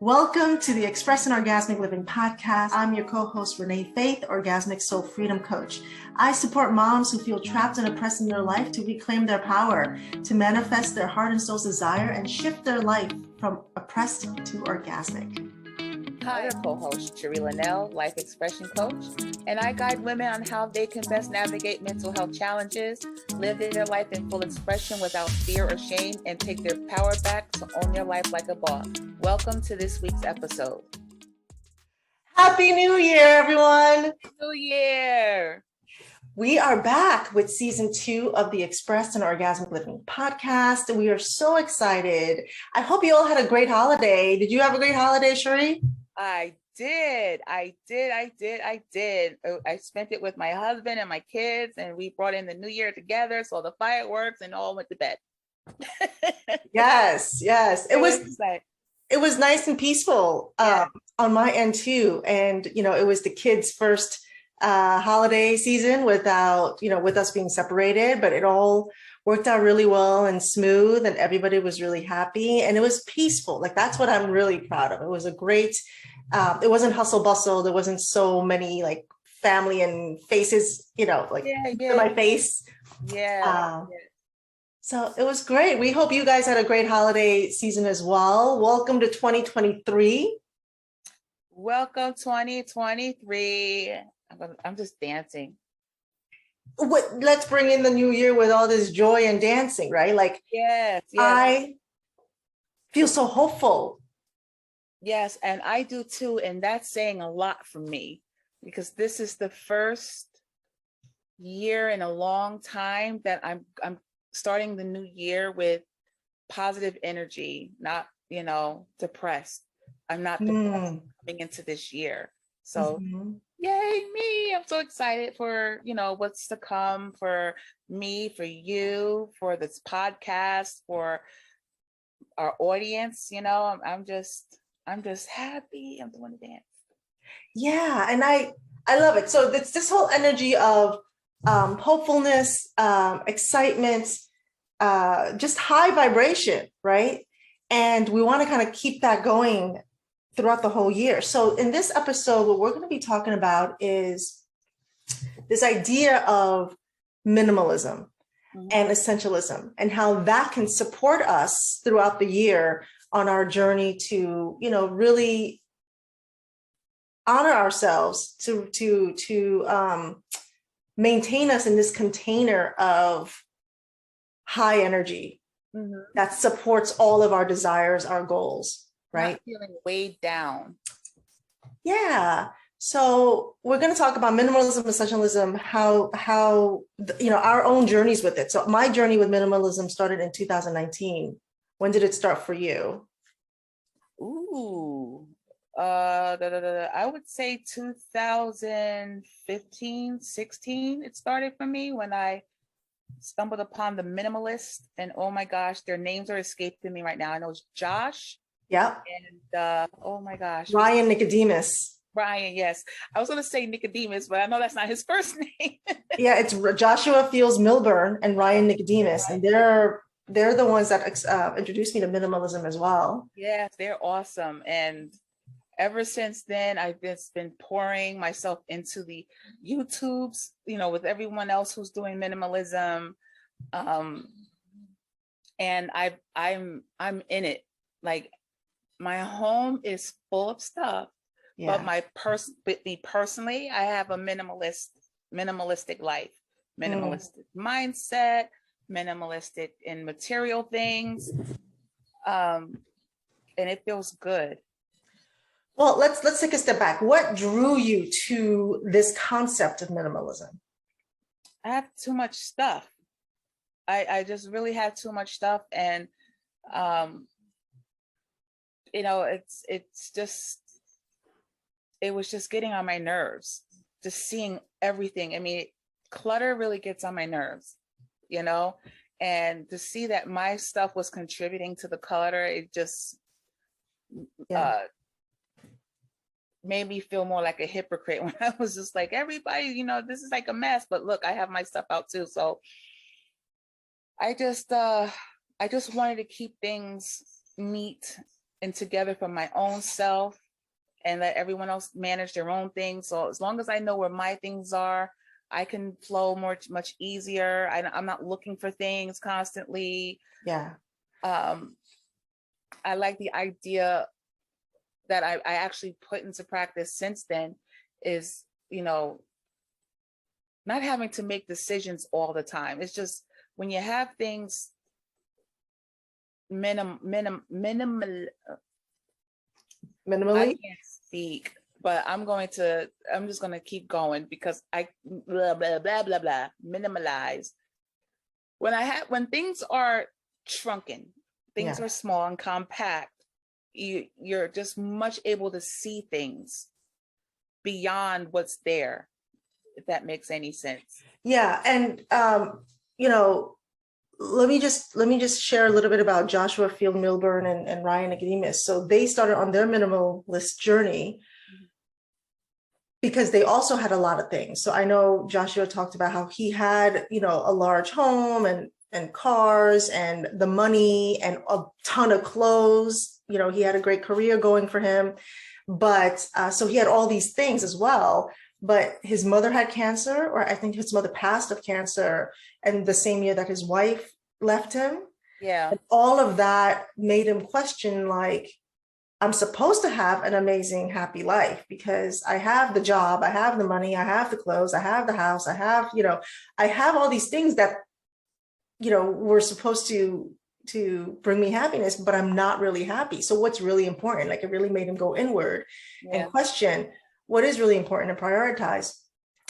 Welcome to the Express and Orgasmic Living podcast. I'm your co-host, Renee Faith, Orgasmic Soul Freedom Coach. I support moms who feel trapped and oppressed in their life to reclaim their power, to manifest their heart and soul's desire, and shift their life from oppressed to orgasmic. Hi, I'm your co-host, Sherrie and Renee, Life Expression Coach, and I guide women on how they can best navigate mental health challenges, live their life in full expression without fear or shame, and take their power back to own their life like a boss. Welcome to this week's episode. Happy New Year, everyone! New Year! We are back with season 2 of the Express and Orgasmic Living podcast. We are so excited. I hope you all had a great holiday. Did you have a great holiday, Sherrie? I did. I spent it with my husband and my kids, and we brought in the new year together, saw the fireworks, and all went to bed. Yes. It was nice and peaceful on my end too. And, it was the kids' first holiday season without, with us being separated, but it all worked out really well and smooth, and everybody was really happy, and it was peaceful. Like, that's what I'm really proud of. It was a great, it wasn't hustle bustle. There wasn't so many like family and faces, in my face. So it was great. We hope you guys had a great holiday season as well. Welcome to 2023. Welcome 2023. I'm just dancing. Let's bring in the new year with all this joy and dancing, right? Like, yes. I feel so hopeful. Yes, and I do too, and that's saying a lot for me, because this is the first year in a long time that I'm starting the new year with positive energy, not depressed. I'm not depressed coming into this year. So yay me. I'm so excited for what's to come for me, for you, for this podcast, for our audience. I'm just happy. I'm doing the dance. Yeah, and I love it. So it's this whole energy of hopefulness, excitement, just high vibration, right? And we want to kind of keep that going throughout the whole year. So in this episode, what we're going to be talking about is this idea of minimalism and essentialism, and how that can support us throughout the year on our journey to, really honor ourselves, to maintain us in this container of high energy that supports all of our desires, our goals, right? Not feeling weighed down. Yeah. So we're going to talk about minimalism, essentialism, how our own journeys with it. So my journey with minimalism started in 2019. When did it start for you? I would say 2015, 16. It started for me when I stumbled upon the Minimalist, and oh my gosh, their names are escaping me right now. I know it's Josh. Yeah. And oh my gosh, Ryan Nicodemus. Ryan, yes. I was going to say Nicodemus, but I know that's not his first name. Yeah, it's Joshua Fields Milburn and Ryan Nicodemus, and they're the ones that introduced me to minimalism as well. Yes, they're awesome. And ever since then, I've just been pouring myself into the YouTubes, with everyone else who's doing minimalism. And I'm in it. Like, my home is full of stuff, but me personally, I have a minimalistic life, minimalistic mindset, minimalistic in material things, and it feels good. Well, let's take a step back. What drew you to this concept of minimalism? I have too much stuff. I just really have too much stuff, and it was just getting on my nerves, just seeing everything. I mean, clutter really gets on my nerves, and to see that my stuff was contributing to the clutter, it just made me feel more like a hypocrite when I was just like, everybody, this is like a mess, but look, I have my stuff out too. So I just wanted to keep things neat and together for my own self and let everyone else manage their own things. So as long as I know where my things are, I can flow much easier. I'm not looking for things constantly. Yeah. I like the idea that I actually put into practice since then is, not having to make decisions all the time. It's just when you have things minimal. I Minimally. can't speak, but I'm just gonna keep going because I blah blah blah blah blah minimalize. When things are shrunken, things Yeah. are small and compact, you're just much able to see things beyond what's there, if that makes any sense. Yeah. And let me just share a little bit about Joshua Field Milburn and Ryan Nicodemus. So they started on their minimalist journey because they also had a lot of things. So I know Joshua talked about how he had, a large home and cars and the money and a ton of clothes. He had a great career going for him. But so he had all these things as well. But his mother had cancer, or I think his mother passed of cancer, and the same year that his wife left him. Yeah. And all of that made him question, like, I'm supposed to have an amazing, happy life because I have the job, I have the money, I have the clothes, I have the house, I have all these things that, were supposed to bring me happiness, but I'm not really happy. So what's really important? Like, it really made him go inward and question what is really important and prioritize.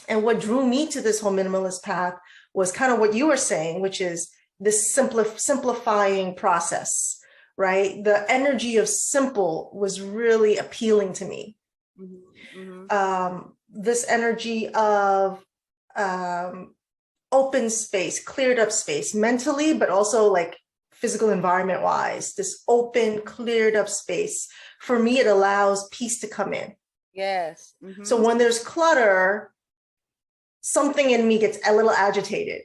And what drew me to this whole minimalist path was kind of what you were saying, which is this simplifying process, right? The energy of simple was really appealing to me. Mm-hmm. Mm-hmm. This energy of open space, cleared up space mentally, but also like physical environment wise, this open, cleared up space. For me, it allows peace to come in. Yes. Mm-hmm. So when there's clutter, something in me gets a little agitated,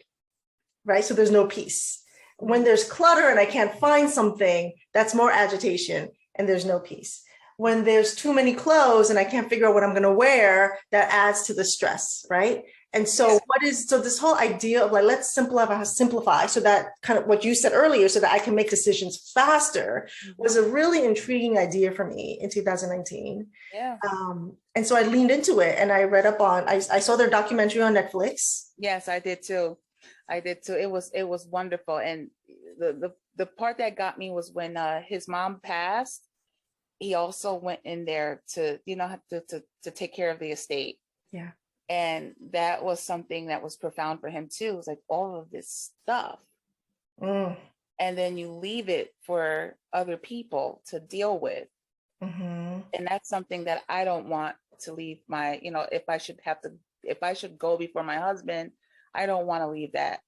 right? So there's no peace. When there's clutter and I can't find something, that's more agitation and there's no peace. When there's too many clothes and I can't figure out what I'm going to wear, that adds to the stress, right? And so this whole idea of like, let's simplify so that kind of what you said earlier, so that I can make decisions faster, was a really intriguing idea for me in 2019. Yeah. And so I leaned into it and I read up on, I saw their documentary on Netflix. Yes, I did too. It was wonderful. And the part that got me was when his mom passed, he also went in there to take care of the estate. Yeah. And that was something that was profound for him too. It was like all of this stuff. And then you leave it for other people to deal with. Mm-hmm. And that's something that I don't want to leave my, if I should go before my husband, I don't want to leave that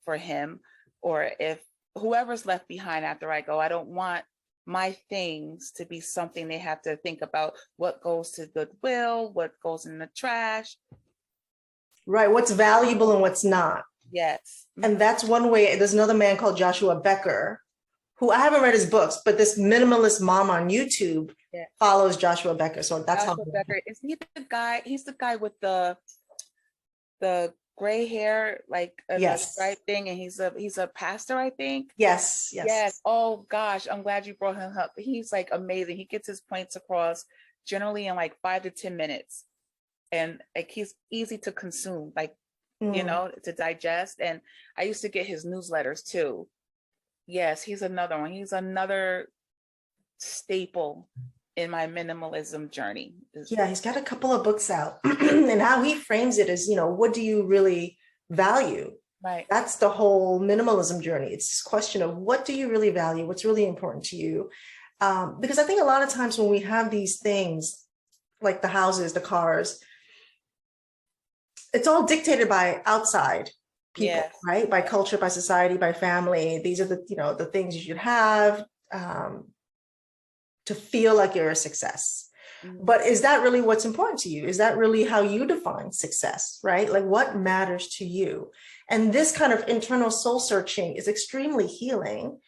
for him. Or if whoever's left behind after I go, I don't want my things to be something they have to think about what goes to Goodwill, what goes in the trash. Right. What's valuable and what's not. Yes. And that's one way. There's another man called Joshua Becker, who I haven't read his books, but this minimalist mom on YouTube follows Joshua Becker. So that's Joshua Becker. Is he the guy? He's the guy with the gray hair, like the stripe thing, and he's a pastor, I think. Yes. Oh gosh, I'm glad you brought him up. He's like amazing. He gets his points across generally in like 5 to 10 minutes, and like he's easy to consume, like to digest. And I used to get his newsletters too. Yes, he's another one. He's another staple in my minimalism journey. Yeah, he's got a couple of books out. And how he frames it is, what do you really value? Right. That's the whole minimalism journey. It's this question of what do you really value? What's really important to you? Because I think a lot of times when we have these things, like the houses, the cars, it's all dictated by outside people, right? By culture, by society, by family. These are the things you should have to feel like you're a success. But is that really what's important to you? Is that really how you define success, right? Like what matters to you? And this kind of internal soul searching is extremely healing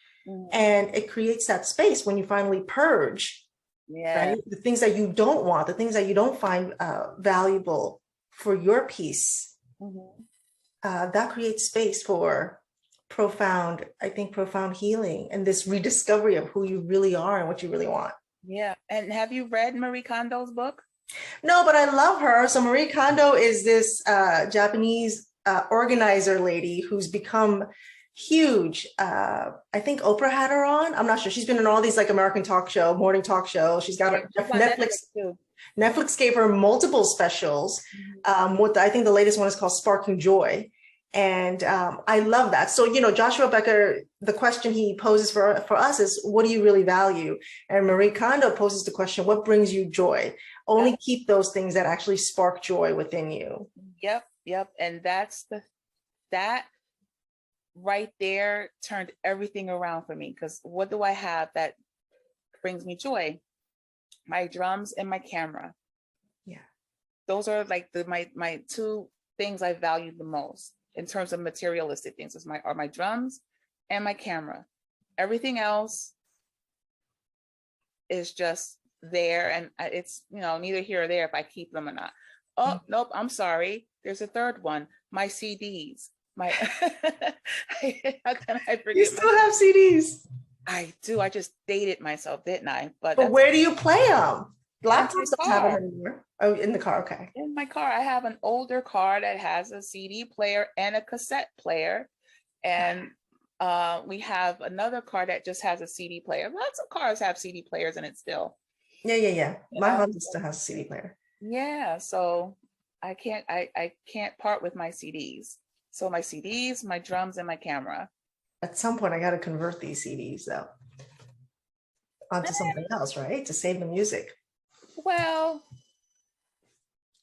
And it creates that space when you finally purge, Yeah. right? The things that you don't want, the things that you don't find valuable for your peace, that creates space for profound, I think, profound healing and this rediscovery of who you really are and what you really want. Yeah. And have you read Marie Kondo's book? No, but I love her. So Marie Kondo is this Japanese organizer lady who's become huge. I think Oprah had her on. I'm not sure. She's been in all these like American talk show, morning talk show. She's got a She's on Netflix. too. Netflix gave her multiple specials. I think the latest one is called Sparking Joy. And I love that. So, Joshua Becker, the question he poses for us is, what do you really value? And Marie Kondo poses the question, what brings you joy? Only keep those things that actually spark joy within you. Yep. And that right there turned everything around for me. Because what do I have that brings me joy? My drums and my camera. Yeah. Those are like my two things I value the most in terms of materialistic things. Are my drums and my camera. Everything else is just there, and it's neither here or there if I keep them or not. Oh, nope, I'm sorry. There's a third one. My CDs. How can I forget? You still have CDs. I do. I just dated myself, didn't I? But where do you play them? Laptops don't have car. them anymore. Oh, in the car. Okay. In my car. I have an older car that has a CD player and a cassette player. And we have another car that just has a CD player. Lots of cars have CD players in it still. Yeah. My Honda still has a CD player. Yeah. So I can't part with my CDs. So my CDs, my drums, and my camera. At some point, I got to convert these CDs though onto something else, right? To save the music. Well,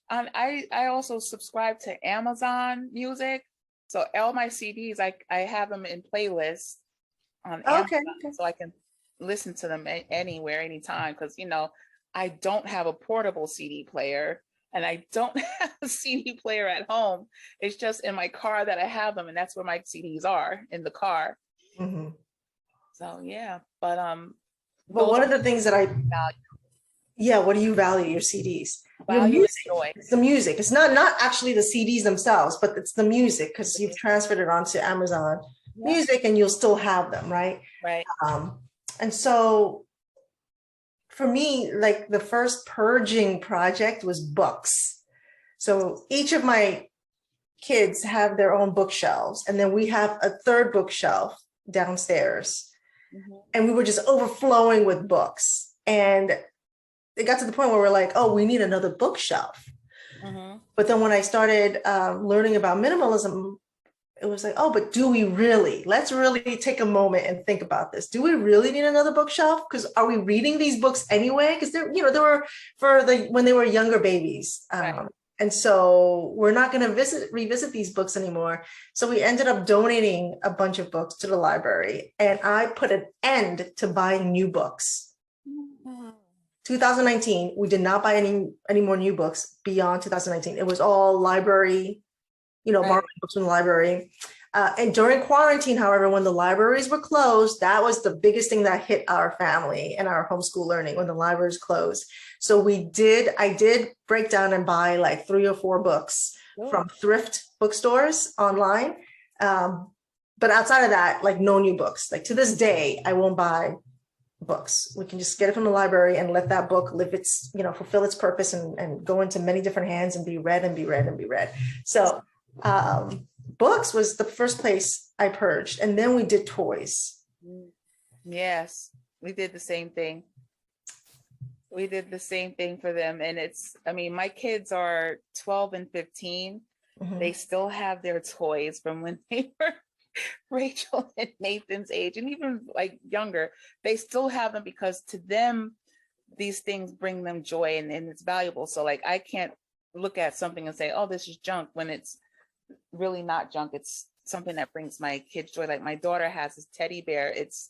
I also subscribe to Amazon Music, so all my CDs I have them in playlists on Amazon, so I can listen to them anywhere, anytime. Because I don't have a portable CD player, and I don't have a CD player at home. It's just in my car that I have them, and that's where my CDs are, in the car. So yeah, but one of the things that I value. Yeah, what do you value? Your CDs. Your music. It's the music. It's not actually the CDs themselves, but it's the music, because you've transferred it onto Amazon Music, and you'll still have them, right? Right. And so for me, like the first purging project was books. So each of my kids have their own bookshelves, and then we have a third bookshelf downstairs, and we were just overflowing with books. And it got to the point where we're like, oh, we need another bookshelf. But then when I started learning about minimalism, it was like, oh, but do we really? Let's really take a moment and think about this. Do we really need another bookshelf? Because are we reading these books anyway? Because they were when they were younger babies. Right. And so we're not going to revisit these books anymore. So we ended up donating a bunch of books to the library, and I put an end to buying new books. 2019, we did not buy any more new books beyond 2019. It was all library, borrowing books from the library. And during quarantine, however, when the libraries were closed, that was the biggest thing that hit our family and our homeschool learning, when the libraries closed. So I did break down and buy like 3 or 4 books from thrift bookstores online. But outside of that, like no new books. Like to this day, I won't buy books. We can just get it from the library and let that book live its, fulfill its purpose and go into many different hands and be read and be read and be read. So books was the first place I purged, and then we did toys. Yes, we did the same thing. We did the same thing for them. And my kids are 12 and 15. They still have their toys from when they were Rachel and Nathan's age, and even like younger. They still have them because to them, these things bring them joy and it's valuable. So like, I can't look at something and say, oh, this is junk, when it's really not junk. It's something that brings my kids joy. Like my daughter has this teddy bear. It's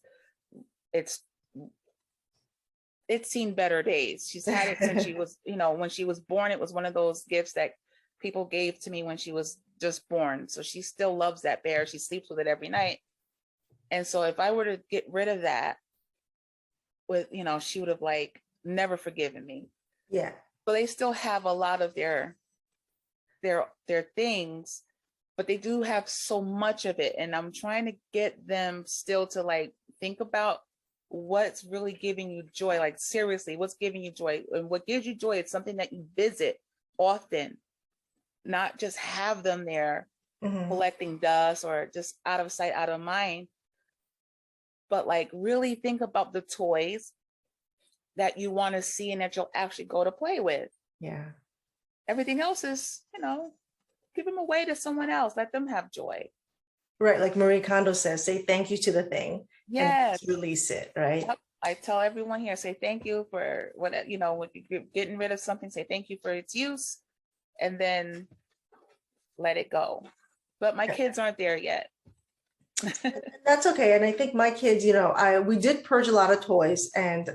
seen better days. She's had it since she was, when she was born. It was one of those gifts that people gave to me when she was just born. So she still loves that bear. She sleeps with it every night. And so if I were to get rid of that with, she would have like never forgiven me. Yeah. But they still have a lot of their things, but they do have so much of it. And I'm trying to get them still to like think about what's really giving you joy. Like seriously, what's giving you joy? And what gives you joy is something that you visit often, not just have them there collecting dust or just out of sight, out of mind. But like really think about the toys that you want to see and that you'll actually go to play with. Yeah. Everything else is, give them away to someone else. Let them have joy. Right. Like Marie Kondo says, say thank you to the thing. Yes. And release it. Right. Yep. I tell everyone here, say thank you for what, when you're getting rid of something, say thank you for its use and then let it go. But my kids aren't there yet. That's okay. And I think my kids, we did purge a lot of toys, and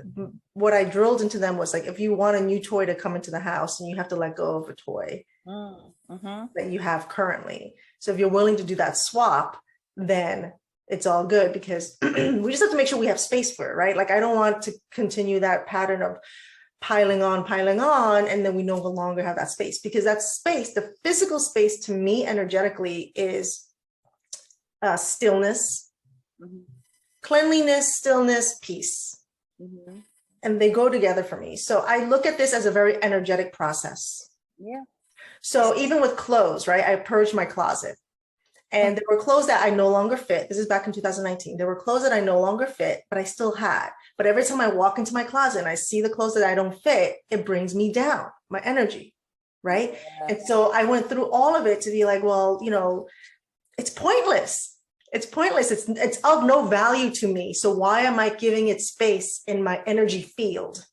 what I drilled into them was like, if you want a new toy to come into the house, and you have to let go of a toy that you have currently. So if you're willing to do that swap, then it's all good, because we just have to make sure we have space for it, right? Like I don't want to continue that pattern of piling on, and then we no longer have that space, because that space, the physical space to me energetically is stillness, cleanliness, stillness, peace. And they go together for me. So I look at this as a very energetic process. Yeah. So even with clothes, right? I purged my closet, and there were clothes that I no longer fit. This is back in 2019. There were clothes that I no longer fit, but I still had. But every time I walk into my closet and I see the clothes that I don't fit, it brings me down, my energy, right? Yeah. And so I went through all of it to be like, well, it's pointless. It's pointless. It's of no value to me. So why am I giving it space in my energy field?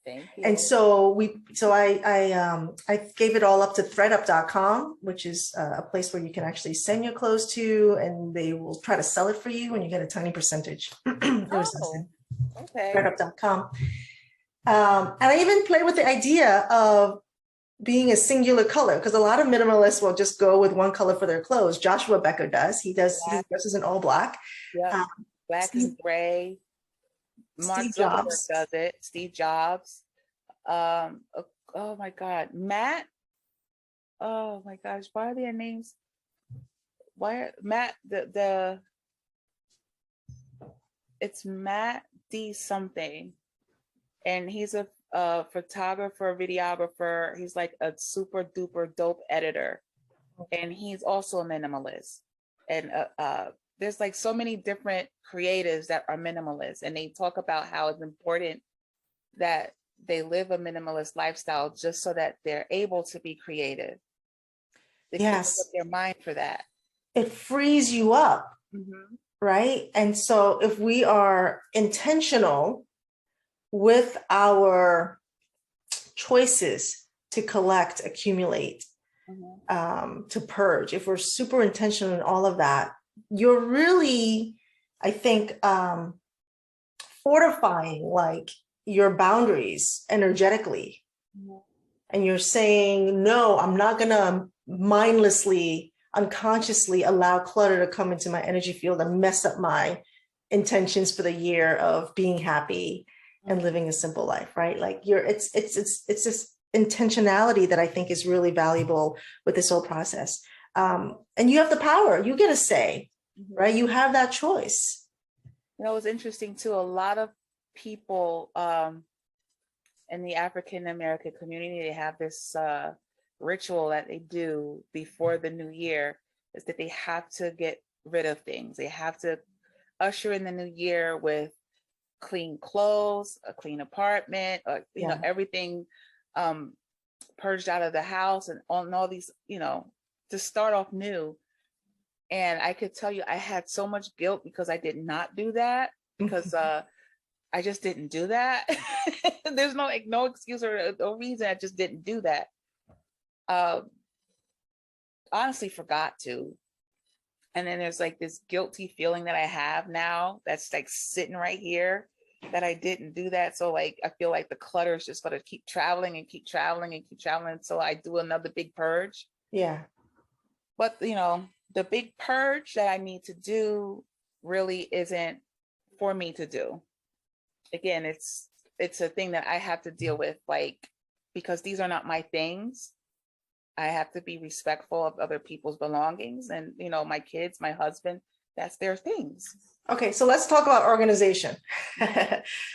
Thank you. And so I gave it all up to threadup.com, which is a place where you can actually send your clothes to, and they will try to sell it for you, and you get a tiny percentage. Okay. threadup.com. And I even played with the idea of being a singular color, because a lot of minimalists will just go with one color for their clothes. Joshua Becker does. He dresses in all black. Yeah. Black and gray. Mark Steve Zuckerberg Jobs does it. Steve Jobs. Oh my God. Matt. Oh my gosh. Why are their names? Matt, it's Matt D something. And he's a photographer, videographer. He's like a super duper dope editor. And he's also a minimalist. And there's like so many different creatives that are minimalists, and they talk about how it's important that they live a minimalist lifestyle just so that they're able to be creative. They Yes. put their mind for that. It frees you up, right? And so if we are intentional with our choices to collect, accumulate, to purge, if we're super intentional in all of that, you're really, I think, fortifying like your boundaries energetically. And you're saying, no, I'm not gonna mindlessly, unconsciously allow clutter to come into my energy field and mess up my intentions for the year of being happy and living a simple life, right? Like it's this intentionality that I think is really valuable with this whole process. And you have the power, you get a say, right? You have that choice. It was interesting too. A lot of people in the African American community, they have this ritual that they do before the new year, is that they have to get rid of things. They have to usher in the new year with clean clothes, a clean apartment, you know, everything purged out of the house, and all these, you know, to start off new. And I could tell you, I had so much guilt because I did not do that, because I just didn't do that. There's no excuse or no reason. I just didn't do that. Honestly forgot to. And then there's like this guilty feeling that I have now that's like sitting right here, that I didn't do that. So like, I feel like the clutter is just going to keep traveling and keep traveling and keep traveling until I do another big purge. Yeah. But, you know, the big purge that I need to do really isn't for me to do. Again, it's a thing that I have to deal with, like, because these are not my things. I have to be respectful of other people's belongings, and you know, my kids, my husband, that's their things. Okay, so let's talk about organization.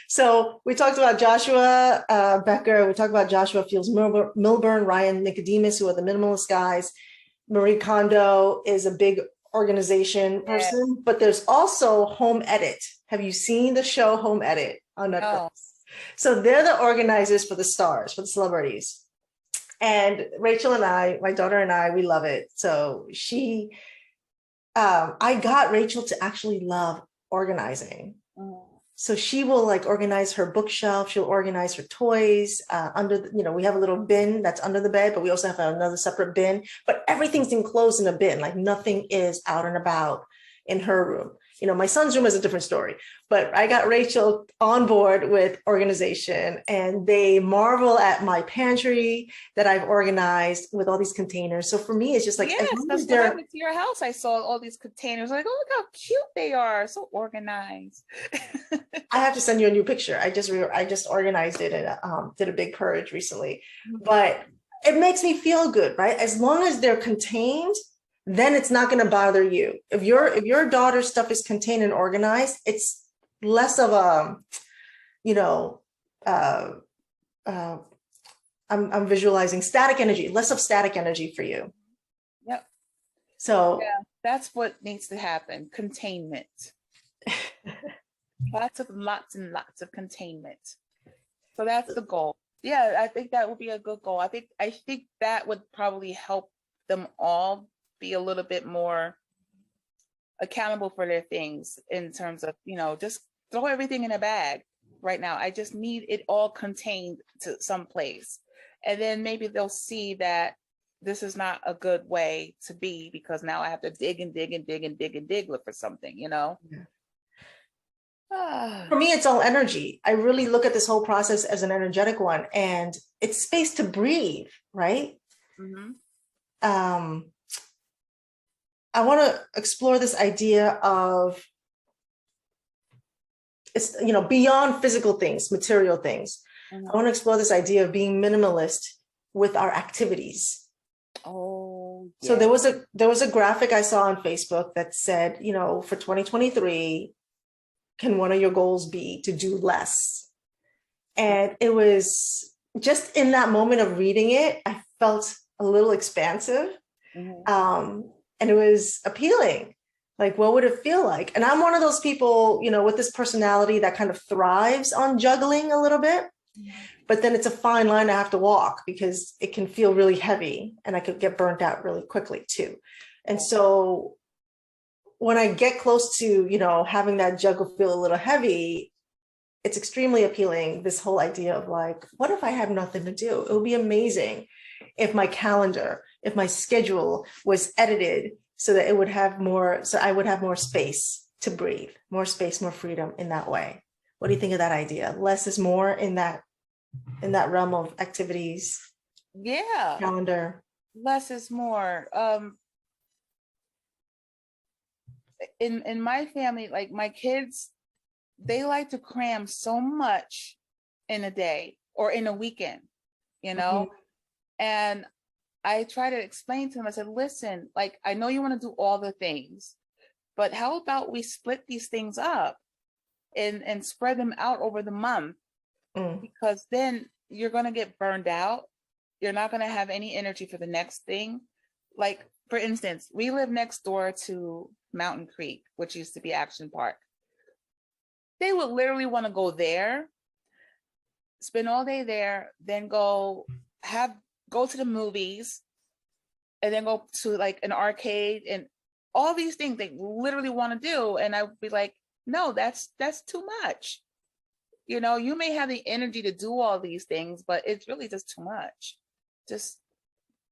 So we talked about Joshua Becker, we talked about Joshua Fields Milburn, Ryan Nicodemus, who are the minimalist guys. Marie Kondo is a big organization person, but there's also Home Edit. Have you seen the show Home Edit on Netflix? No. So they're the organizers for the stars, for the celebrities. And Rachel and I, my daughter and I, we love it. So I got Rachel to actually love organizing. So she will like organize her bookshelf. She'll organize her toys we have a little bin that's under the bed, but we also have another separate bin, but everything's enclosed in a bin. Like nothing is out and about in her room. You know, my son's room is a different story, but I got Rachel on board with organization, and they marvel at my pantry that I've organized with all these containers. So for me, it's just like, yes, that's when I went to your house. I saw all these containers. Like, oh, look how cute they are, so organized. I have to send you a new picture. I just organized it and did a big purge recently, but it makes me feel good, right? As long as they're contained, then it's not going to bother you. If your daughter's stuff is contained and organized, it's less of a, I'm visualizing static energy, less of static energy for you. Yep. So yeah, that's what needs to happen. Containment. lots and lots of containment. So that's the goal. Yeah, I think that would be a good goal. I think that would probably help them all be a little bit more accountable for their things, in terms of, just throw everything in a bag right now. I just need it all contained to some place. And then maybe they'll see that this is not a good way to be, because now I have to dig and dig and dig and dig and dig look for something, Yeah. For me, it's all energy. I really look at this whole process as an energetic one, and it's space to breathe, right? Mm-hmm. I want to explore this idea of, it's, beyond physical things, material things. Mm-hmm. I want to explore this idea of being minimalist with our activities. Oh, yeah. So there was a graphic I saw on Facebook that said, for 2023, can one of your goals be to do less? And it was just in that moment of reading it, I felt a little expansive. Mm-hmm. And it was appealing. Like, what would it feel like? And I'm one of those people, with this personality that kind of thrives on juggling a little bit. Mm-hmm. But then it's a fine line I have to walk, because it can feel really heavy and I could get burnt out really quickly too. And so when I get close to, having that juggle feel a little heavy, it's extremely appealing. This whole idea of like, what if I have nothing to do? It would be amazing if my calendar, if my schedule was edited so that it would have more, so I would have more space to breathe, more space, more freedom in that way. What do you think of that idea? Less is more in that realm of activities. Yeah. Calendar. Less is more. In my family, like my kids, they like to cram so much in a day or in a weekend, Mm-hmm. And I try to explain to them, I said, listen, like, I know you want to do all the things, but how about we split these things up and spread them out over the month? Because then you're going to get burned out. You're not going to have any energy for the next thing. Like, for instance, we live next door to Mountain Creek, which used to be Action Park. They would literally want to go there, spend all day there, then go to the movies, and then go to like an arcade and all these things they literally want to do. And I would be like, no, that's too much. You may have the energy to do all these things, but it's really just too much. Just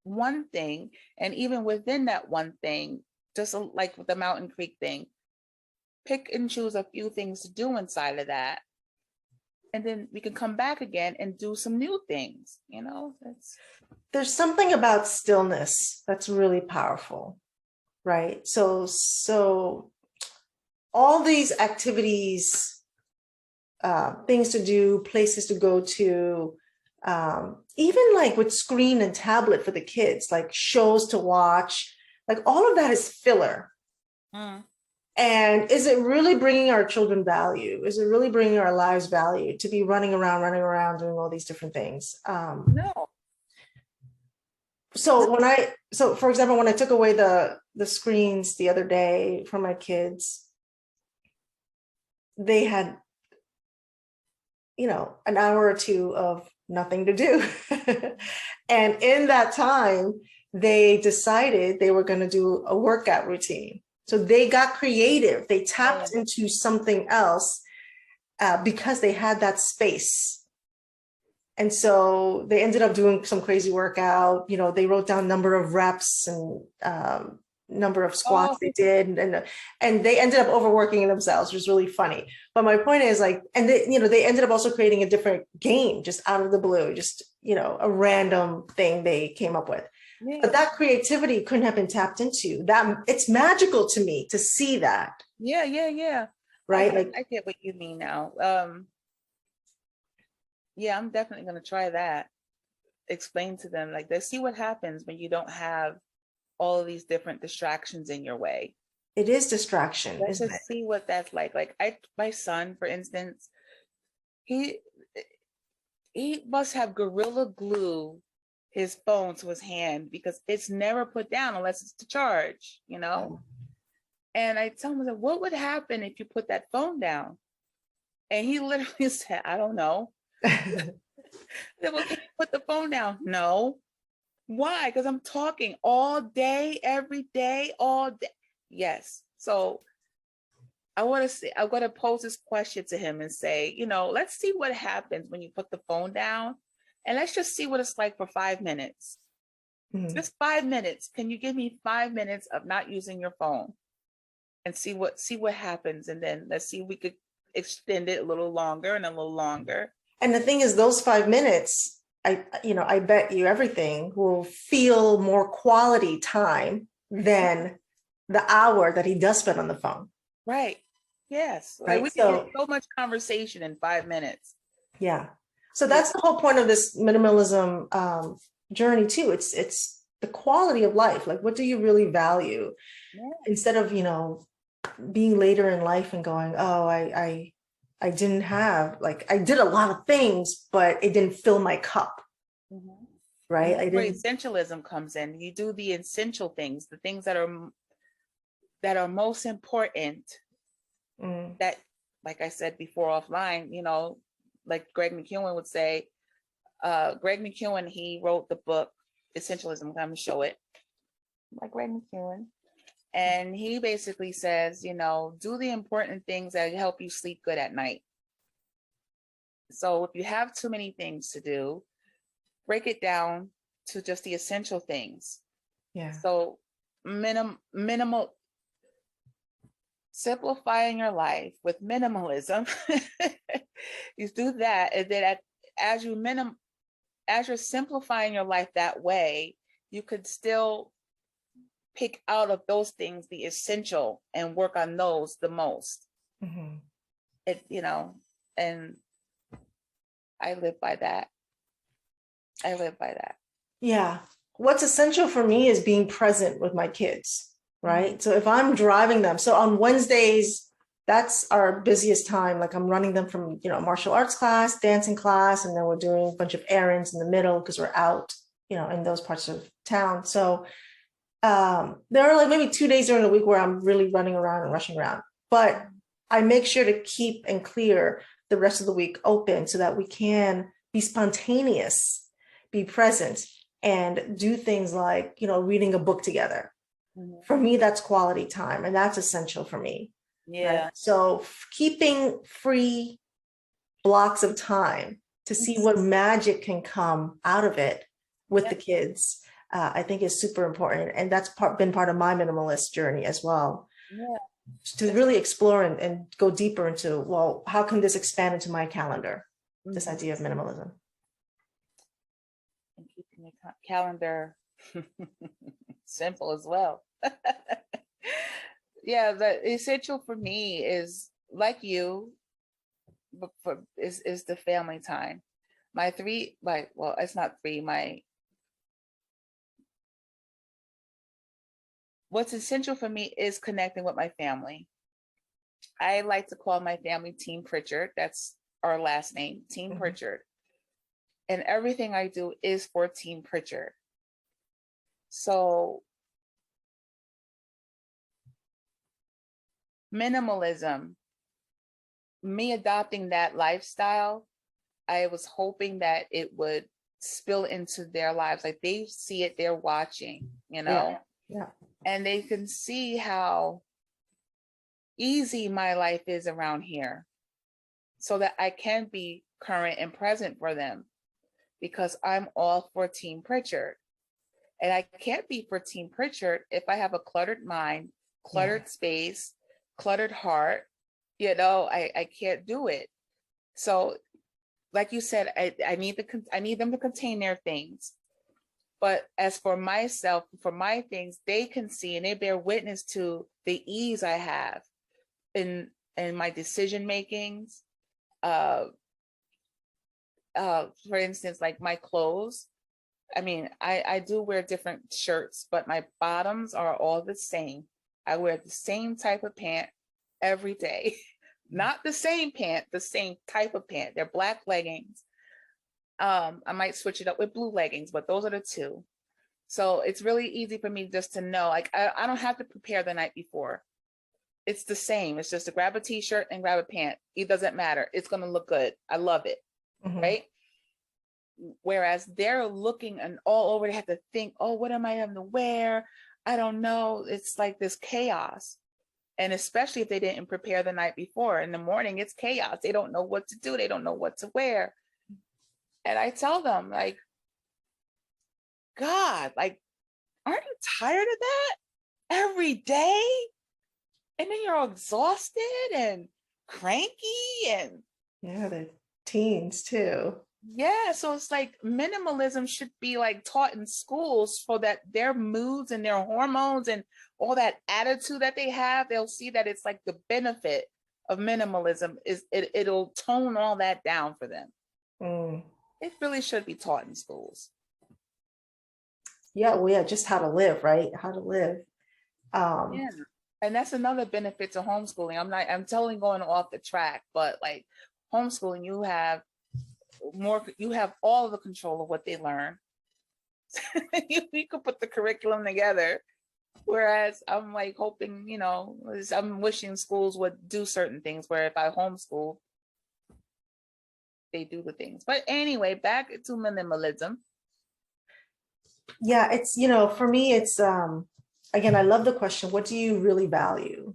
one thing. And even within that one thing, just like with the Mountain Creek thing, pick and choose a few things to do inside of that. And then we can come back again and do some new things, There's something about stillness that's really powerful, right? So all these activities, things to do, places to go to, even like with screen and tablet for the kids, like shows to watch, like all of that is filler. Mm. And is it really bringing our children value? Is it really bringing our lives value to be running around, doing all these different things? No. So for example, when I took away the screens the other day from my kids, they had, an hour or two of nothing to do. And in that time, they decided they were going to do a workout routine. So they got creative. They tapped into something else because they had that space. And so they ended up doing some crazy workout. They wrote down number of reps and number of squats they did, and they ended up overworking themselves, which was really funny. But my point is, like, and they ended up also creating a different game just out of the blue, just a random thing they came up with. Yeah. But that creativity couldn't have been tapped into. That it's magical to me to see that. Yeah. Right. I get what you mean now. Yeah, I'm definitely going to try that. Explain to them, like, let's see what happens when you don't have all of these different distractions in your way. It is distraction. Let's just see what that's like. Like my son, for instance, he must have gorilla glue his phone to his hand because it's never put down unless it's to charge, And I tell him, what would happen if you put that phone down? And he literally said, I don't know. I said, well, can you put the phone down? No. Why? Because I'm talking all day, every day, all day. Yes. So I'm going to pose this question to him and say, let's see what happens when you put the phone down, and let's just see what it's like for 5 minutes. Mm-hmm. Just 5 minutes. Can you give me 5 minutes of not using your phone and see what happens? And then let's see if we could extend it a little longer and a little longer. And the thing is, those 5 minutes, I bet you everything will feel more quality time than the hour that he does spend on the phone. Right. Yes. Right. Like we can get so much conversation in 5 minutes. Yeah. So that's the whole point of this minimalism journey too. It's the quality of life. Like, what do you really value? Yeah. Instead of, being later in life and going, oh, I didn't have, like, I did a lot of things, but it didn't fill my cup. Mm-hmm. Right. Where essentialism comes in. You do the essential things, the things that are most important. Mm. That, like I said before offline, like Greg McKeown would say, Greg McKeown, he wrote the book Essentialism. I'm going to show it. Like Greg McKeown. And he basically says, do the important things that help you sleep good at night. So if you have too many things to do, break it down to just the essential things. Yeah. So minimal, simplifying your life with minimalism. You do that, and then as you're simplifying your life that way, you could still pick out of those things the essential and work on those the most. Mm-hmm. And I live by that. Yeah. What's essential for me is being present with my kids, right? Mm-hmm. So if I'm driving them, so on Wednesdays, that's our busiest time. Like, I'm running them from, martial arts class, dancing class, and then we're doing a bunch of errands in the middle because we're out, in those parts of town. So there are like maybe 2 days during the week where I'm really running around and rushing around, but I make sure to keep and clear the rest of the week open so that we can be spontaneous, be present, and do things like, reading a book together. Mm-hmm. For me, that's quality time, and that's essential for me. Yeah. Right? So keeping free blocks of time to see what magic can come out of it with the kids, I think is super important. And that's been part of my minimalist journey as well. Yeah. To really explore and go deeper into, well, how can this expand into my calendar? Mm-hmm. This idea of minimalism. And keeping your calendar simple as well. yeah, the essential for me is like you, but is the family time. My three, well, it's not three. What's essential for me is connecting with my family. I like to call my family Team Pritchard. That's our last name, Team Mhm. Pritchard. And everything I do is for Team Pritchard. So minimalism, me adopting that lifestyle, I was hoping that it would spill into their lives. Like they see it, they're watching, Yeah. Yeah. and they can see how easy my life is around here so that I can be current and present for them because I'm all for Team Pritchard. And I can't be for Team Pritchard if I have a cluttered mind, Yeah. cluttered space, cluttered heart. I can't do it. So, like you said, I need them to contain their things. But as for myself, for my things, they can see and they bear witness to the ease I have in my decision makings. Uh, for instance, like my clothes. I mean, I do wear different shirts, but my bottoms are all the same. I wear the same type of pant every day. Not the same pant, the same type of pant. They're black leggings. I might switch it up with blue leggings, but those are the two. So it's really easy for me just to know, like, I don't have to prepare the night before. It's the same. It's just to grab a t-shirt and grab a pant. It doesn't matter. It's going to look good. I love it. Mhm. Right. Whereas they're looking and all over, they have to think, oh, what am I having to wear? I don't know. It's like this chaos. And especially if they didn't prepare the night before, in the morning, it's chaos. They don't know what to do. They don't know what to wear. And I tell them, like, God, like, aren't you tired of that every day? And then you're all exhausted and cranky and Yeah. The teens too. yeah, so it's like minimalism should be like taught in schools so that their moods and their hormones and all that attitude that they have, they'll see that it's like the benefit of minimalism is it'll tone all that down for them. Mm. It really should be taught in schools. Yeah. Well, yeah. Just how to live, right? How to live. Um, Yeah. And that's another benefit to homeschooling. I'm totally going off the track, but like homeschooling, you have all of the control of what they learn. You could put the curriculum together. Whereas I'm like hoping, I'm wishing schools would do certain things where if I homeschool, they do the things. But anyway, back to minimalism. yeah. It's, for me, it's, again, I love the question, what do you really value?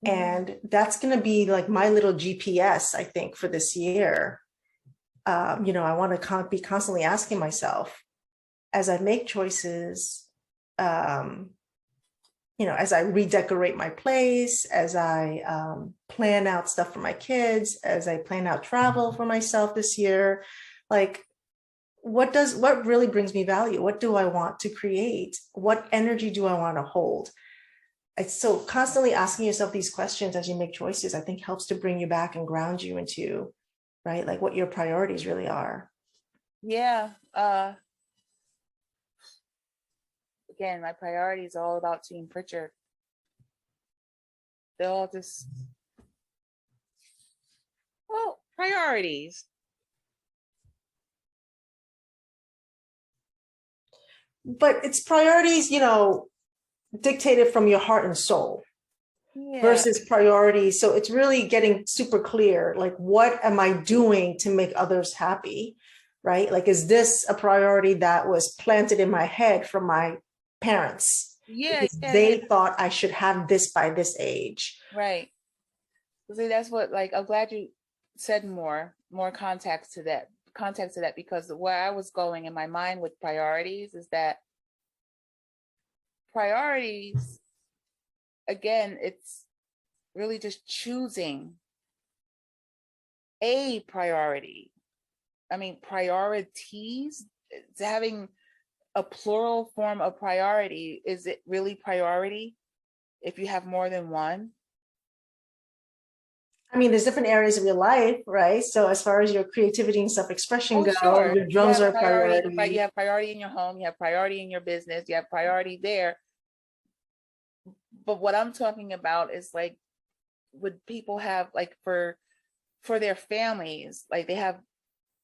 And that's going to be like my little GPS, I think, for this year. I want to be constantly asking myself as I make choices, um, as I redecorate my place, as I plan out stuff for my kids, as I plan out travel for myself this year, like what really brings me value? What do I want to create? What energy do I want to hold? It's so constantly asking yourself these questions as you make choices, I think helps to bring you back and ground you into, right? Like what your priorities really are. Yeah. Again, my priorities are all about Team Pritchard. They're all just, well, priorities. But it's priorities, dictated from your heart and soul Yeah. versus priorities. So it's really getting super clear, like, what am I doing to make others happy? Right? Like, is this a priority that was planted in my head from my parents Yeah. because Yeah. Yeah. they thought I should have this by this age? Right. See, that's what, like, I'm glad you said more context to that, because where I was going in my mind with priorities is that priorities, again, it's really just choosing a priority. I mean, priorities, it's having a plural form of priority. Is it really priority? if you have more than one? I mean, there's different areas of your life, right? So as far as your creativity and self-expression Oh, go, sure. your You drums have are a priority, right? You priority. have priority in your home, you have priority in your business, you have priority there. But what I'm talking about is like, would people have like for their families, like they have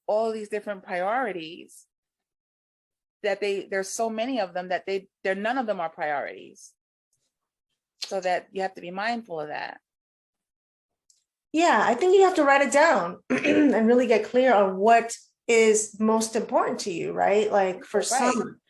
all these different priorities that there's so many of them that they're none of them are priorities. So that you have to be mindful of that. Yeah, I think you have to write it down and really get clear on what is most important to you, right? Like for Right. some,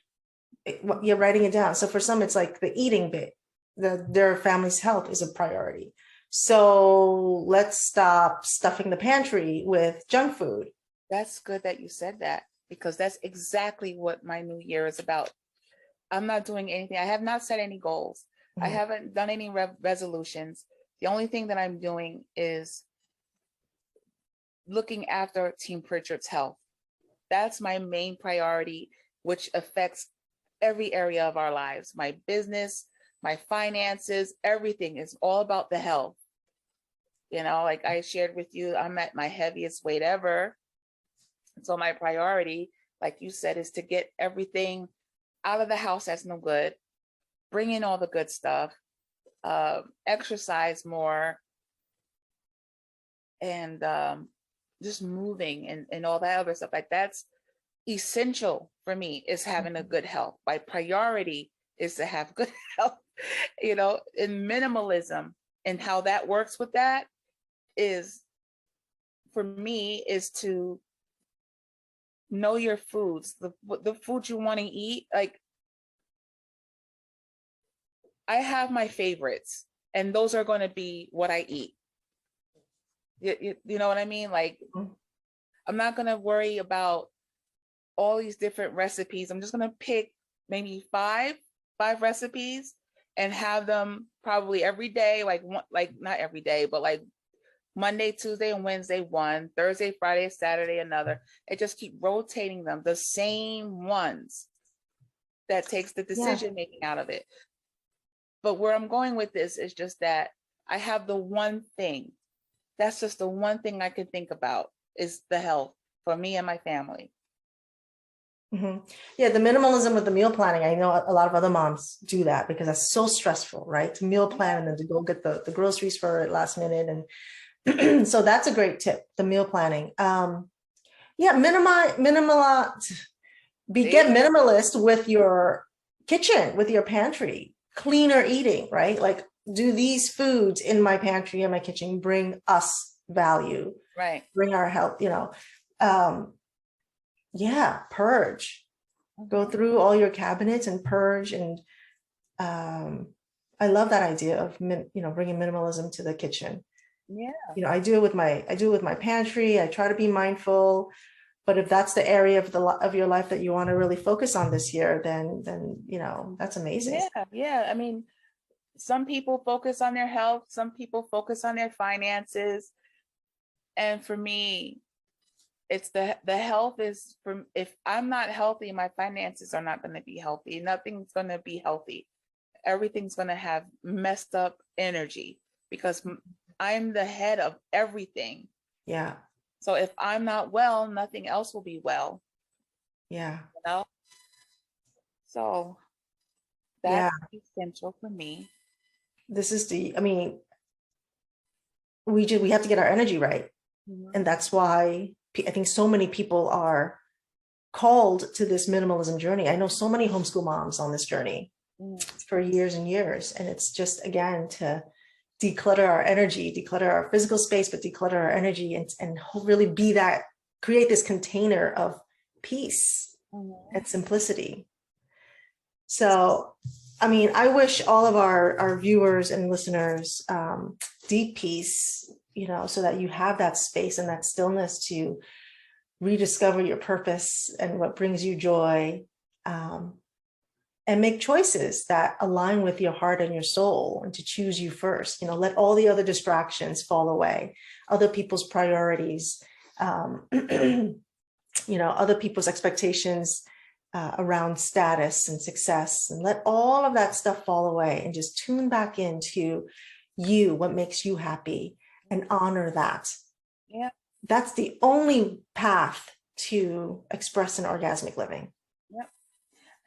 you're writing it down. So for some, it's like the eating bit, their family's health is a priority. So let's stop stuffing the pantry with junk food. That's good that you said that, because that's exactly what my new year is about. I'm not doing anything. I have not set any goals. I Mhm. haven't done any resolutions. The only thing that I'm doing is looking after Team Pritchard's health. That's my main priority, which affects every area of our lives. My business, my finances, everything is all about the health. You know, like I shared with you, I'm at my heaviest weight ever. So my priority, like you said, is to get everything out of the house that's no good, bring in all the good stuff, exercise more, and just moving and all that other stuff. Like that's essential for me, is having a good health. My priority is to have good health, you know, in minimalism, and how that works with that is, for me, is to know your foods, the food you want to eat. Like I have my favorites, and those are going to be what I eat. You know what I mean? Like I'm not going to worry about all these different recipes. I'm just going to pick maybe five recipes and have them probably every day, like one, like not every day, but like Monday, Tuesday, and Wednesday one, Thursday, Friday, Saturday another, and just keep rotating them, the same ones. That takes the Yeah. decision making out of it. But where I'm going with this is just that I have the one thing. That's just the one thing I can think about, is the health for me and my family. Mhm. Yeah, the minimalism with the meal planning. I know a lot of other moms do that because that's so stressful, right? To meal plan and then to go get the groceries for it last minute. And so that's a great tip, the meal planning. Yeah, get See? minimalist with your kitchen, with your pantry, cleaner eating, right? Like, do these foods in my pantry and my kitchen bring us value, Right. bring our health, you know? Yeah, purge. Go through all your cabinets and purge. And I love that idea of bringing minimalism to the kitchen. Yeah. I do it with my pantry. I try to be mindful. But if that's the area of your life that you want to really focus on this year, then that's amazing. Yeah. Yeah. I mean, some people focus on their health, some people focus on their finances. And for me, it's the health is, from, if I'm not healthy, my finances are not going to be healthy. Nothing's going to be healthy. Everything's going to have messed up energy, because I'm the head of everything. Yeah. So if I'm not well, nothing else will be well. Yeah. You know? So Yeah. that's essential for me. I mean, we have to get our energy right. Mhm. And that's why I think so many people are called to this minimalism journey. I know so many homeschool moms on this journey for years and years. And it's just, again, to declutter our energy, declutter our physical space, but declutter our energy and really create this container of peace and simplicity. So, I mean, I wish all of our viewers and listeners deep peace, so that you have that space and that stillness to rediscover your purpose and what brings you joy, and make choices that align with your heart and your soul, and to choose you first. Let all the other distractions fall away, other people's priorities, other people's expectations, around status and success, and let all of that stuff fall away and just tune back into you, what makes you happy, and honor that. Yeah. That's the only path to express an orgasmic living. Yep.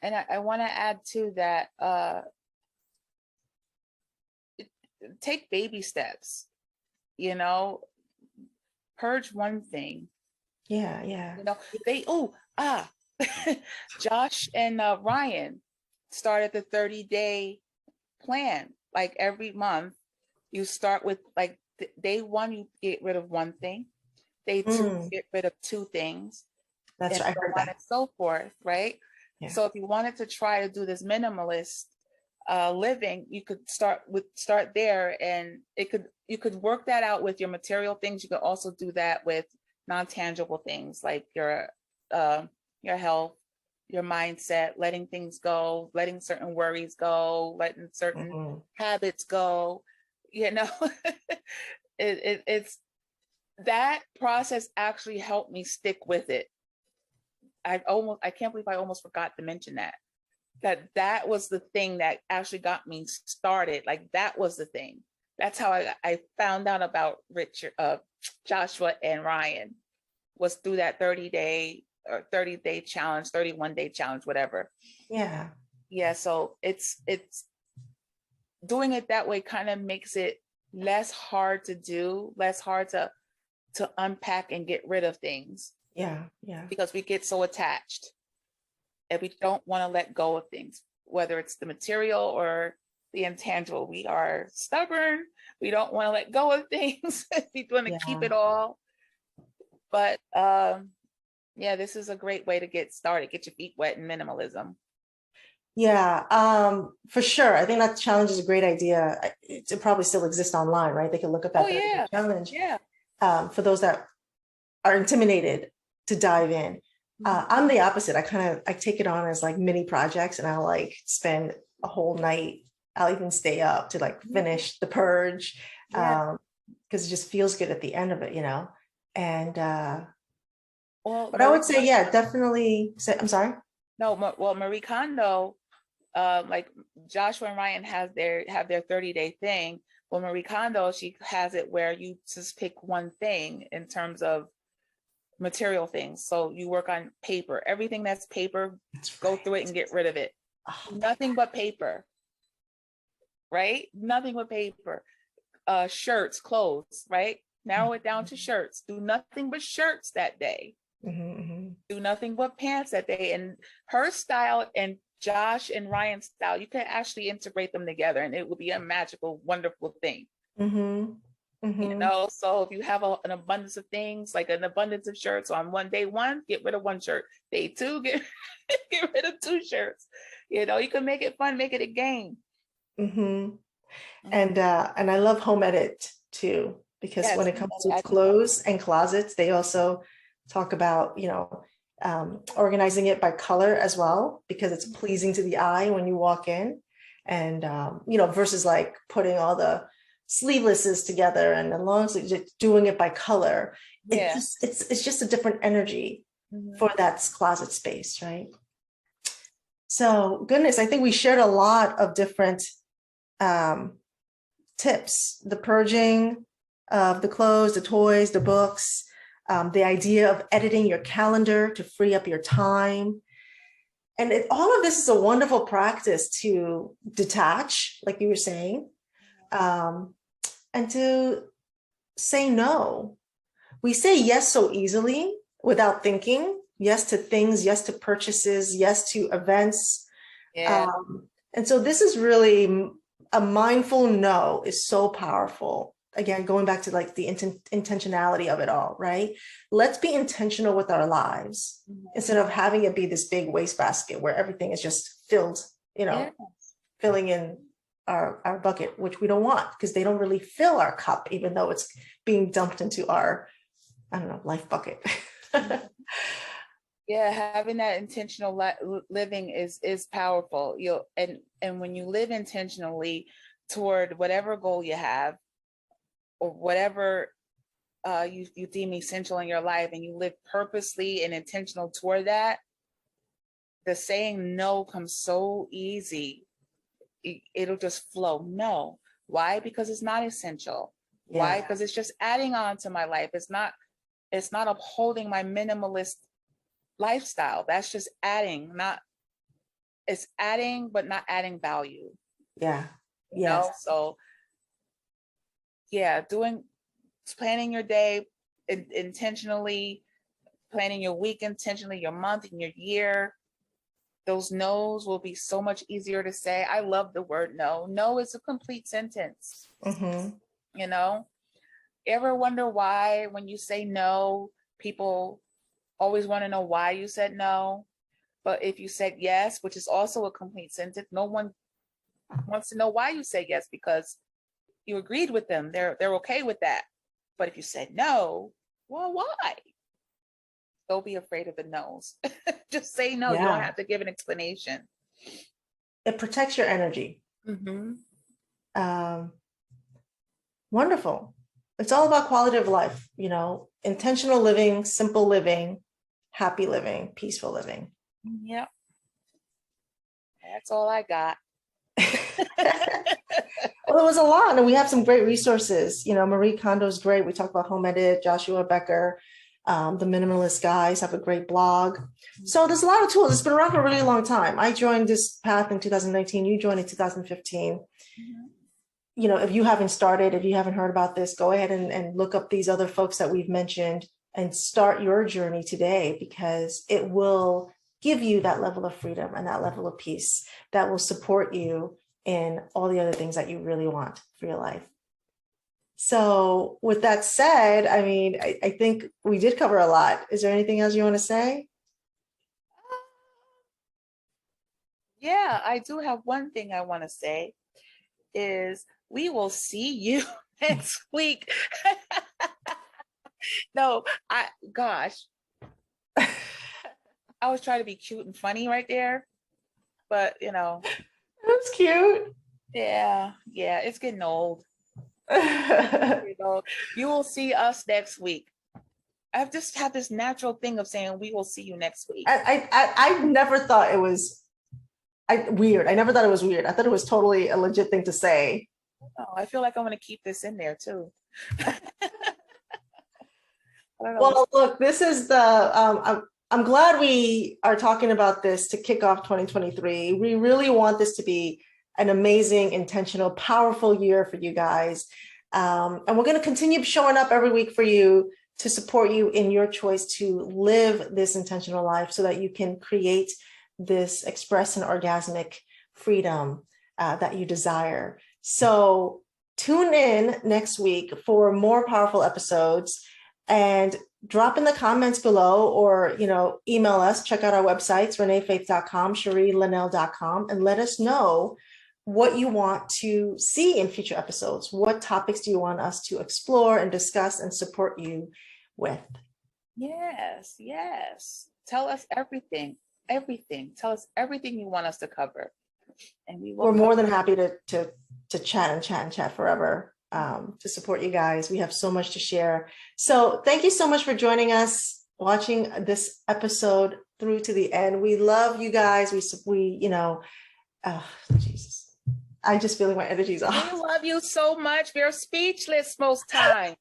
And I want to add to that, take baby steps, you know, purge one thing. Yeah, yeah. You know, Josh and Ryan started the 30-day plan. Like every month, you start with like day one, you get rid of one thing. Day two, you get rid of two things. That's and right. I so heard on that. and so forth, right? Yeah. So if you wanted to try to do this minimalist living, you could start there, and you could work that out with your material things. You could also do that with non-tangible things like your health, your mindset, letting things go, letting certain worries go, letting certain habits go. You know, it's that process actually helped me stick with it. I can't believe I almost forgot to mention that was the thing that actually got me started. Like that was the thing. That's how I found out about Joshua and Ryan, was through that 30-day or 30-day challenge, 31-day challenge, whatever. Yeah. Yeah. So it's doing it that way kind of makes it less hard to do, less hard to unpack and get rid of things. Yeah. Yeah. Because we get so attached and we don't want to let go of things, whether it's the material or the intangible. We are stubborn. We don't want to let go of things. We want to keep it all. But yeah, this is a great way to get started. Get your feet wet in minimalism. Yeah, for sure. I think that challenge is a great idea. It probably still exists online, right? They can look at that 30-day challenge. Yeah. For those that are intimidated to dive in. I'm the opposite. I take it on as like mini projects, and I'll like spend a whole night. I'll even stay up to like finish the purge, because it just feels good at the end of it, you know? And but I would say, yeah, definitely say, I'm sorry. No, well, Marie Kondo, like Joshua and Ryan have their 30-day thing. Well, Marie Kondo, she has it where you just pick one thing in terms of material things. So you work on paper, everything that's paper, go through it and get rid of it. Nothing but paper, right? Nothing but paper. Shirts, clothes, right? Narrow it down to shirts. Do nothing but shirts that day. Do nothing but pants that day. And her style and Josh and Ryan's style, you can actually integrate them together, and it will be a magical, wonderful thing. You know, so if you have an abundance of things, like an abundance of shirts on day one, get rid of one shirt. Day two, get rid of two shirts. You know, you can make it fun, make it a game. And I love home edit too, because when it comes to clothes and closets, they also talk about, you know, organizing it by color as well, because it's pleasing to the eye when you walk in, and you know, versus like putting all the sleevelesses together and the long sleeves, doing it by color. It's just a different energy for that closet space, right? So goodness, I think we shared a lot of different tips: the purging of the clothes, the toys, the books, the idea of editing your calendar to free up your time. And all of this is a wonderful practice to detach, like you were saying, and to say no. We say yes so easily without thinking. Yes to things, yes to purchases, yes to events. And so this is really a mindful no is so powerful. Again, going back to like the intentionality of it all, right? Let's be intentional with our lives instead of having it be this big wastebasket where everything is just filled, you know, filling in our bucket, which we don't want, because they don't really fill our cup, even though it's being dumped into our, I don't know, life bucket. Yeah, having that intentional living is powerful. And when you live intentionally toward whatever goal you have, or whatever you deem essential in your life, and you live purposely and intentional toward that, the saying no comes so easy. It'll just flow. No. Why? Because it's not essential. Why? Yeah. Because it's just adding on to my life. It's not upholding my minimalist lifestyle. That's just adding, it's adding, but not adding value. Yeah. You Yes. know? So yeah, planning your day intentionally, planning your week intentionally, your month and your year. Those no's will be so much easier to say. I love the word no. No is a complete sentence. Mm-hmm. You know, ever wonder why when you say no, people always want to know why you said no? But if you said yes, which is also a complete sentence, no one wants to know why you said yes, because you agreed with them. They're okay with that. But if you said no, well, why? Don't be afraid of the no's. Just say no. You don't Yeah. have to give an explanation. It protects your energy. Mm-hmm. Wonderful. It's all about quality of life, you know, intentional living, simple living, happy living, peaceful living. Yep. That's all I got. Well, it was a lot, and we have some great resources. You know, Marie Kondo's great. We talk about home edit. Joshua Becker, the Minimalist guys have a great blog. So there's a lot of tools. It's been around for a really long time. I joined this path in 2019. You joined in 2015. Mm-hmm. You know, if you haven't started, if you haven't heard about this, go ahead and look up these other folks that we've mentioned and start your journey today, because it will give you that level of freedom and that level of peace that will support you in all the other things that you really want for your life. So with that said, I mean, I think we did cover a lot. Is there anything else you want to say? Yeah, I do have one thing I want to say is we will see you next week. No, gosh. I was trying to be cute and funny right there, but you know. That's cute. Yeah, it's getting old. You will see us next week. I've just had this natural thing of saying we will see you next week. I never thought it was weird. I never thought it was weird. I thought it was totally a legit thing to say. Oh, I feel like I'm going to keep this in there too. Well, look, this is the, I'm glad we are talking about this to kick off 2023. We really want this to be an amazing, intentional, powerful year for you guys. And we're going to continue showing up every week for you to support you in your choice to live this intentional life so that you can create this express and orgasmic freedom that you desire. So tune in next week for more powerful episodes, and drop in the comments below, or, you know, email us. Check out our websites, reneefaith.com, sherrielinnell.com, and let us know what you want to see in future episodes. What topics do you want us to explore and discuss and support you with? Yes. Tell us everything. Tell us everything you want us to cover, and we're more than happy to chat and chat forever. To support you guys. We have so much to share. So thank you so much for joining us, watching this episode through to the end. We love you guys. We you know, Jesus, I just feel like my energy's off. We love you so much. We're speechless most times,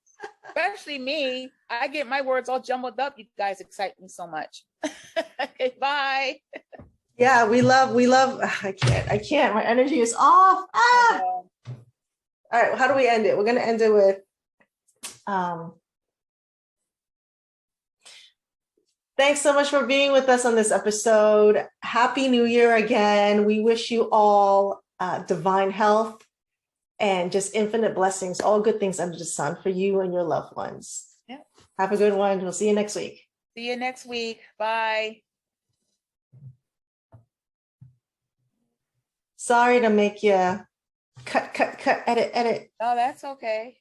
especially me. I get my words all jumbled up. You guys excite me so much. Okay, bye. Yeah, we love, I can't, my energy is off. All right, how do we end it? We're going to end it with, thanks so much for being with us on this episode. Happy New Year again. We wish you all divine health and just infinite blessings, all good things under the sun for you and your loved ones. Yep. Have a good one. We'll see you next week. See you next week. Bye. Sorry to make you cut, edit. No, that's okay.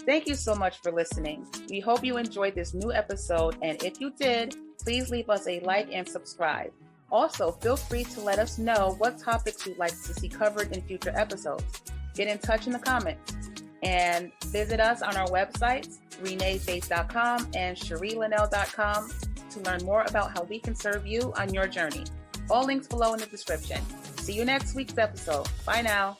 Thank you so much for listening. We hope you enjoyed this new episode, and if you did, please leave us a like and subscribe. Also, feel free to let us know what topics you'd like to see covered in future episodes. get in touch in the comments and visit us on our websites, reneefaith.com and sherrielinnell.com, to learn more about how we can serve you on your journey. All links below in the description. See you next week's episode. Bye now.